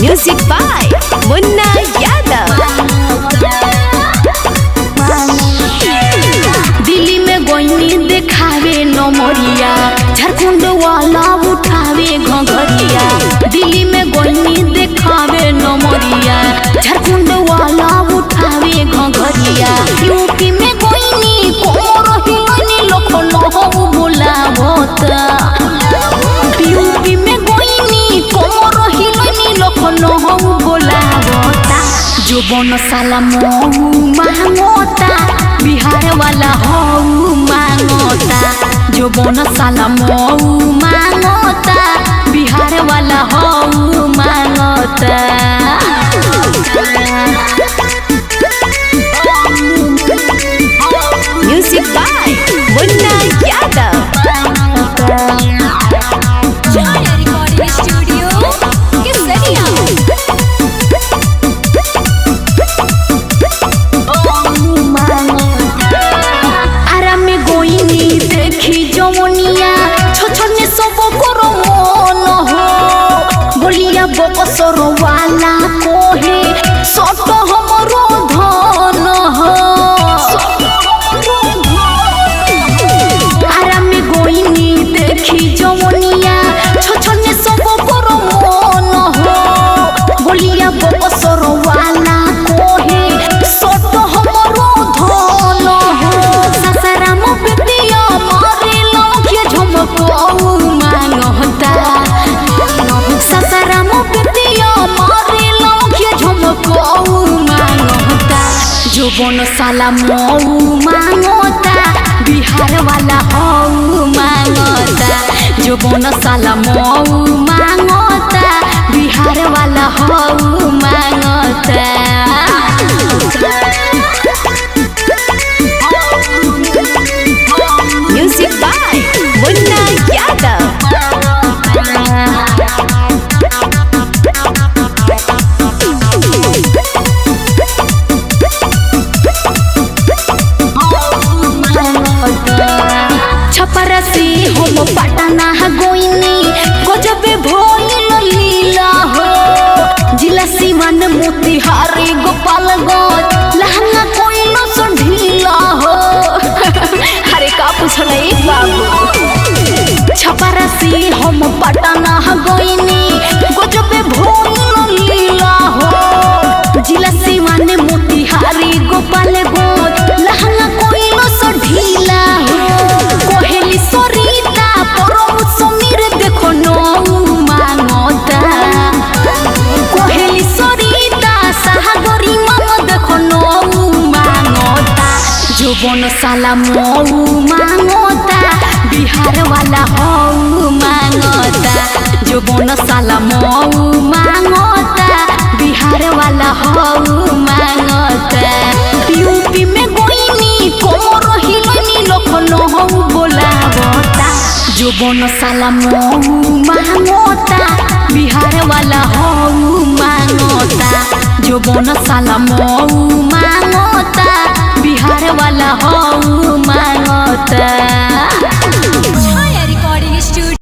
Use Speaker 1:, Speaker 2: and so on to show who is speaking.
Speaker 1: Music by Munna Yadav। Delhi में गोइनी देखावे नमरिया, झारखंड वाला उठावे घघरिया। दिल्ली में गोइनी देखावे नमरिया, झारखंड वाला उठावे घघरिया। यूपी में गोइनी कोमर हिलनी लखनऊ बोलावता। यूपी में गोइनी कोमर हिलनी लखनऊ बोलावता। जो बन साला महू मांगता, बिहार वाला हऊ मांगता। जो बन साला महू मांगता, बिहार वाला हऊ मांगता। Music by Munna Yadav। Recording Studio, Kesaria। Buxar वाला कोहे सट हमरो धन हो। आराम गोइनी देखी जवनिया, छछने सब कर मन हो। बोलिया बकसर वाला कोहे सट हमरो धन हो। सासाराम बेटिया मारे लगे झमकऊ मांगता। सासाराम बेटिया मारे लगे झमकऊ मांगता। जो बन साला मऊ मांगता, बिहार वाला हऊ मांगता। जो बन साला मऊ मांगता, बिहार वाला हऊ मांगता। Music by Munna Yadav। छपरसी हम पटना गोइनी, गजबे भइल लीला हो। जिला सीमान मोतिहारी गोपालगंज, लहंगा कोइल सो ढीला हो। अरे का पूछल एक बाबू। छपरसी हम पटना गोइनी, गजबे भइल लीला हो। जिला सीमान मोतिहारी गोपालगंज, लहंगा कोइल सो ढीला हो। कोहेली सरिता परम समीर देखो नऊ मांगता। कोहेली सरिता सागरी मामा देखो नऊ मांगता। जो बन साला मऊ मांगता, बिहार वाला हऊ मांगता। जो बन साला मऊ मांगता, बिहार वाला हऊ मांगता। यूपी में गोइनी कोमर हिलनी लखनऊ बोलावता। जो बन साला महू मांगता, बिहार वाला हऊ मांगता। जो बन साला महू मांगता, बिहार वाला हऊ मांगता।